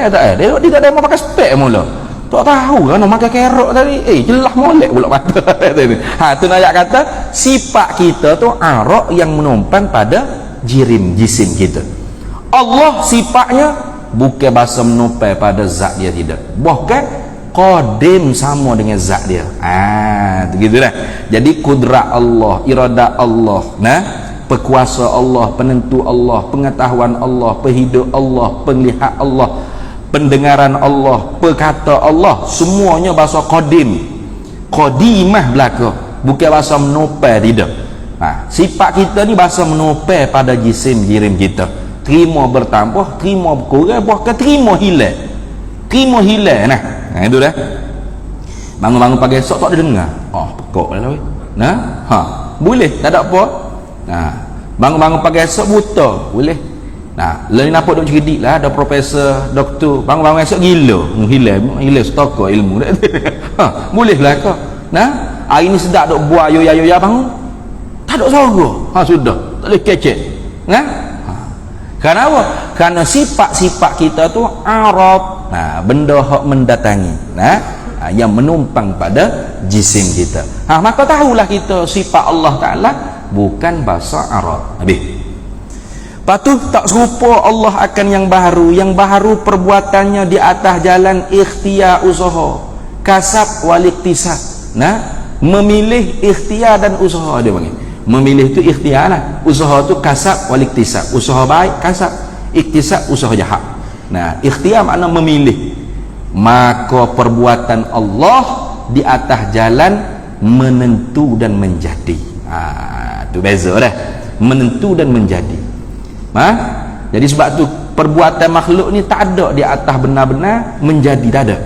Dia tak ada mau pakai spek mula. Tak tahu kan nak makan kerok tadi. Jelah molek pula mata tadi. Tu nak ayat kata sifat kita tu arad yang menumpang pada jirim jisim kita. Allah sifatnya bukan bahasa menumpai pada zat dia, tidak. Bahkan qadim sama dengan zat dia. Begitu dah. Jadi kudrat Allah, iradat Allah, Pekuasa Allah, penentu Allah, pengetahuan Allah, penghidup Allah, penglihat Allah, pendengaran Allah, perkata Allah, semuanya bahasa qadim. Qadimah belaka, bukan bahasa menopel, tidak. Sifat kita ni bahasa menopel pada jisim jirim kita. Terima bertambah, terima berkurang, bahkan terima hilang. Terima hilang. Itu dah. Bangun-bangun pagi esok tak ada dengar. Pekok dah weh. Boleh, tak ada apa. Bangun-bangun pagi esok buta, boleh. Lain nampak duk cerdik lah, ada profesor, doktor, bangun-bangun esok gila. Hilang stok ilmu. Boleh lah kau. Hari ni sedap duk buat yoya-yoya bangun. Tak ada suara. Sudah, tak boleh kecek. Kerana apa? Kerana sifat-sifat kita tu arab, benda hak mendatangi, yang menumpang pada jisim kita. Maka tahulah kita sifat Allah Ta'ala bukan bahasa Arab. Habis. Patuh tak serupa Allah akan yang baru perbuatannya di atas jalan ikhtiar usaha, kasab wal iktisab. Memilih ikhtiar dan usaha dia panggil. Memilih tu ikhtiar lah, usaha tu kasab wal iktisab. Usaha baik kasab, iktisab usaha jahat. Ikhtiar makna memilih. Maka perbuatan Allah di atas jalan menentu dan menjadi. Tu beza dah, menentu dan menjadi. Jadi sebab tu perbuatan makhluk ni tak ada di atas benar-benar menjadi, tak ada.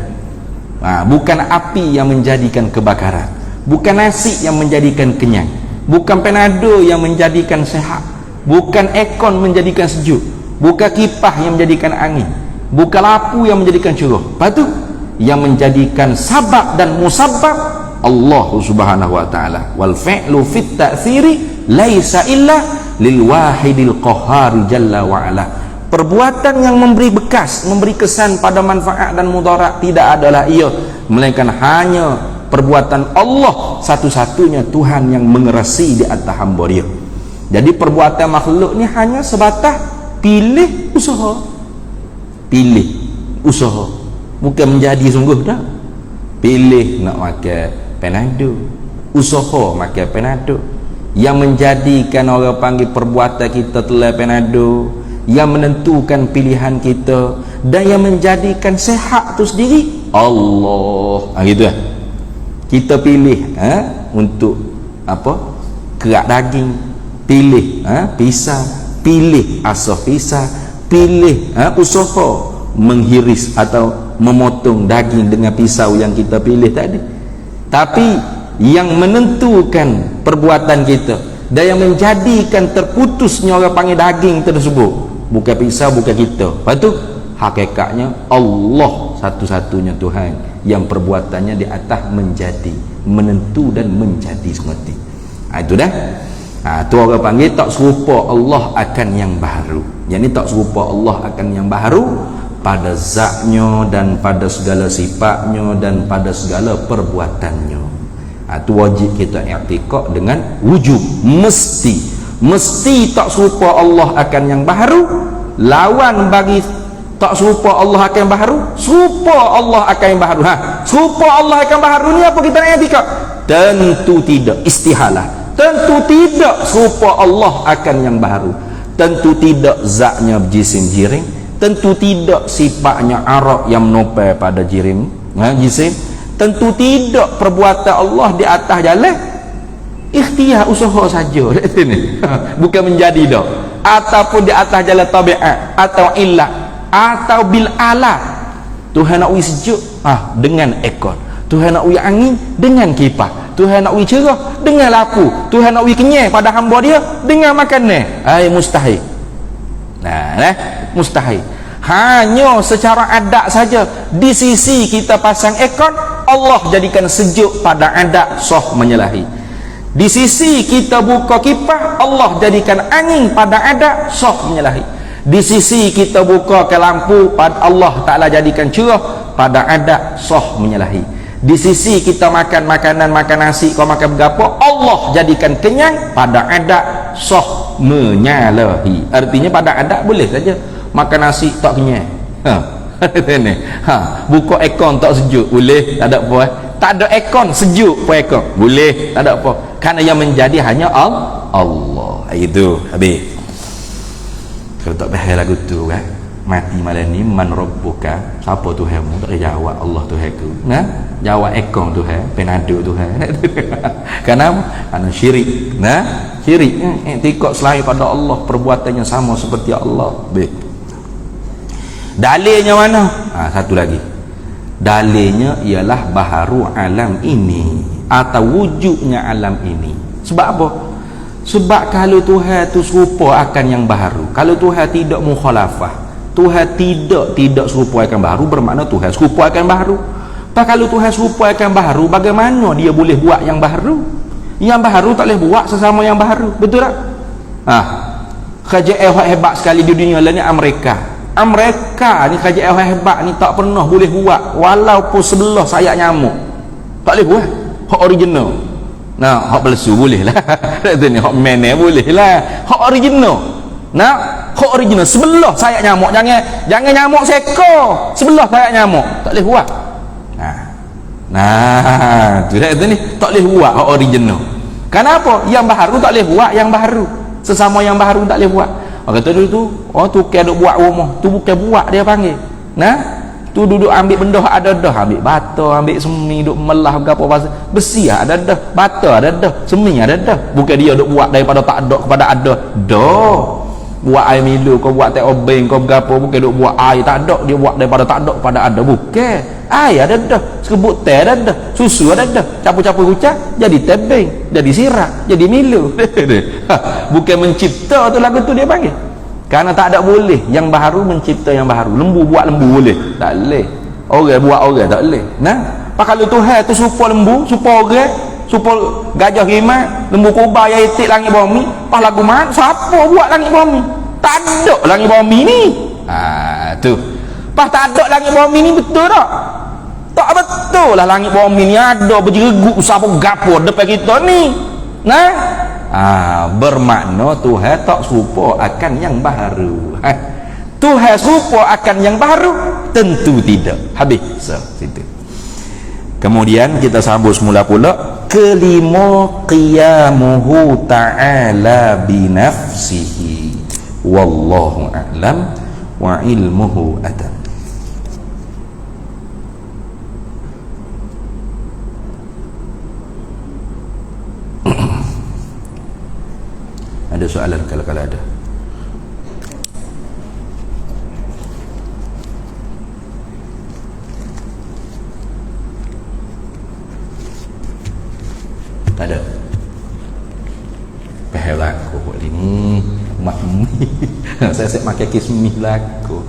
Bukan api yang menjadikan kebakaran, bukan nasi yang menjadikan kenyang, bukan penado yang menjadikan sehat, bukan aircon menjadikan sejuk, bukan kipas yang menjadikan angin, bukan lampu yang menjadikan cerah. Lepas tu yang menjadikan sabab dan musabbab Allah Subhanahu wa taala. Wal fi'lu fit ta'thiri laisa illa lil wahidil qahhar jalla wa ala. Perbuatan yang memberi bekas, memberi kesan pada manfaat dan mudarat tidak adalah ia melainkan hanya perbuatan Allah satu-satunya Tuhan yang mengerasi di atas hamba dia. Jadi perbuatan makhluk ni hanya sebatas pilih usaha. Pilih usaha, bukan menjadi sungguh dah. Pilih nak makan penado, usaha makan penado. Yang menjadikan orang panggil perbuatan kita telah penado, yang menentukan pilihan kita dan yang menjadikan sehat tu sendiri Allah. Gitu lah. Kita pilih untuk apa? Kerak daging, pilih pisang, pilih asam pisang, pilih usaha menghiris atau memotong daging dengan pisau yang kita pilih tadi. Tapi yang menentukan perbuatan kita dan yang menjadikan terputusnya orang panggil daging tersebut bukan pisau, bukan kita. Lepas tu hakikatnya Allah satu-satunya Tuhan yang perbuatannya di atas menjadi, menentu dan menjadi semati. Itu dah. Tu orang panggil tak serupa Allah akan yang baru. Yang ni tak serupa Allah akan yang baru pada zatnya dan pada segala sifatnya dan pada segala perbuatannya. Itu wajib kita i'tiqad dengan wujub, mesti tak serupa Allah akan yang baru. Lawan bagi tak serupa Allah akan yang baru, serupa Allah akan yang baru. Serupa Allah akan baru ni apa kita nak i'tiqad? Tentu tidak, istihalah. Tentu tidak serupa Allah akan yang baru. Tentu tidak zatnya jisim jirim, tentu tidak sifatnya Arab yang menopel pada jirim jisim, tentu tidak perbuatan Allah di atas jalan ikhtiar usaha saja bukan menjadi dah, ataupun di atas jalan tabiat atau illah atau bil alat. Tuhan nak uji sejuk dengan ekor, Tuhan nak uji angin dengan kipas, Tuhan nak uji cerah dengan lampu, Tuhan nak uji kenyang pada hamba dia dengan makanan. Mustahil. Mustahil. Hanya secara adat saja. Di sisi kita pasang aircon, Allah jadikan sejuk pada adat, sah menyalahi. Di sisi kita buka kipas, Allah jadikan angin pada adat, sah menyalahi. Di sisi kita buka ke lampu, Allah Ta'ala jadikan cerah pada adat, sah menyalahi. Di sisi kita makan makanan, makan nasi, kau makan berapa, Allah jadikan kenyang pada adat, sah menyalahi. Artinya pada adat boleh saja makan nasi tak kenyang. Buka aircon tak sejuk, boleh, tak ada apa. Tak ada aircon sejuk pun aircon, boleh, tak ada apa. Kerana yang menjadi hanya Allah. Itu habis. Kalau tak faham lagu tu kan, mati malam ni man rabbuka, siapa Tuhanmu? Tak jawab Allah Tuhanku. Nah, jawab ekong Tuhan, penado Tuhan. Kenapa? Karena syirik. Nah, syirik i'tikad selain pada Allah, perbuatannya sama seperti Allah. Baik. Dalilnya mana? Satu lagi. Dalilnya ialah baharu alam ini atau wujudnya alam ini. Sebab apa? Sebab kalau Tuhan tu serupa akan yang baharu, kalau Tuhan tidak mukhalafah, Tuhan tidak serupa akan baharu, bermakna Tuhan serupa akan baharu. Kalau Tuhan serupa akan baharu, bagaimana dia boleh buat yang baharu? Yang baharu tak boleh buat sesama yang baharu, betul tak? Kerajaan hebat sekali di dunia lain ni Amerika ni, kerajaan hebat ni tak pernah boleh buat walaupun sebelah sayap nyamuk, tak boleh buat hak original. Nah, hak palsu boleh lah. Ni hak mene boleh lah. Hak original. Nah, hak original sebelah sayap nyamuk, jangan nyamuk seekor, sebelah sayap nyamuk, tak boleh buat. Nah, tu dah ni tak boleh buat hak original. Kenapa? Yang baharu tak boleh buat yang baharu. Sesama yang baharu tak boleh buat. Orang kata dulu tu, tu kan duk buat rumah, tu bukan buat dia panggil. Nah, tu duduk ambil benda ada dah, ambil bata, ambil semi, duk melah apa pasal besi ada dah, bata ada dah, semi ada dah. Bukan dia duk buat daripada tak ada kepada ada. Dah. Buat air Milo, kau buat teh obeng, kau berapa, bukan duk buat air tak ada, dia buat daripada tak ada kepada ada. Bukan. Air ada dah, sekebut teh ada dah, susu ada dah, campur-campur kucah jadi tebing, jadi sirap, jadi Milo. Bukan mencipta tu lagu tu dia panggil. Karena tak ada boleh yang baharu mencipta yang baharu. Lembu buat lembu boleh? Tak boleh. Orang buat orang tak boleh. Nah, kalau Tuhan tu serupa lembu, serupa orang, serupa gajah gimat, lembu kubah yang itik langit bumi, pas lagu mat, siapa buat langit bumi? Tak ada langit bumi ni. Tu. Pas tak ada langit bumi ni, betul tak? Tak betul lah langit bumi ni ada berjeregu siapa gapo depan kita ni. Nah, bermakna Tuhan tak serupa akan yang baharu. Tuhan serupa akan yang baharu? Tentu tidak. Habis. Situ. Kemudian kita sambung semula pula. Kelima, qiyamuhu ta'ala binafsihi. Wallahu a'lam wa ilmuhu atam. Ada soalan kalau ada? Tak ada. Pahal aku buat ini mak ni. Saya pakai kismih laku.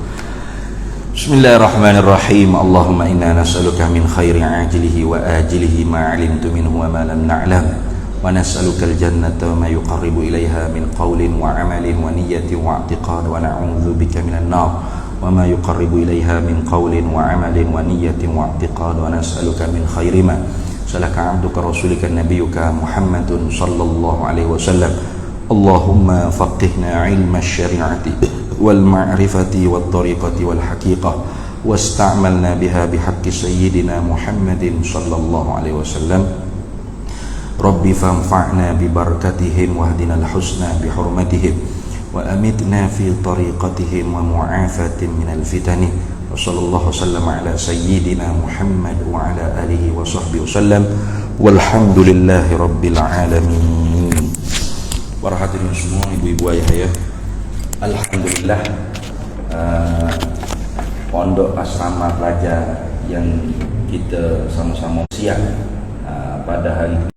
Bismillahirrahmanirrahim. Allahumma inna nas'aluka min khairi ajilihi wa ajilihi ma 'alimtu minhu wa ma lam na'lam. ونسألك الجنة وما يقرب إليها من قول وعمل ونية واعتقاد ونعوذ بك من النار وما يقرب إليها من قول وعمل ونية واعتقاد ونسألك من خير ما سألك عبدك رسولك نبيك محمد صلى الله عليه وسلم اللهم فقهنا علم الشريعة والمعرفة والطريقة والحقيقة واستعملنا بها بحق سيدنا محمد صلى الله عليه وسلم Rabbi fanfa'na bibarakatihim wahdina al-husna bihurmatihim wa amitna fi tariqatihim wa mu'afatin minal fitani wa sallallahu sallam ala sayyidina Muhammad wa ala alihi wa sahbihi wasallam walhamdulillahi rabbil alamin. Para hadirin semua, ibu-ibu, ayah, alhamdulillah, pondok asrama pelajar yang kita sama-sama siap pada hari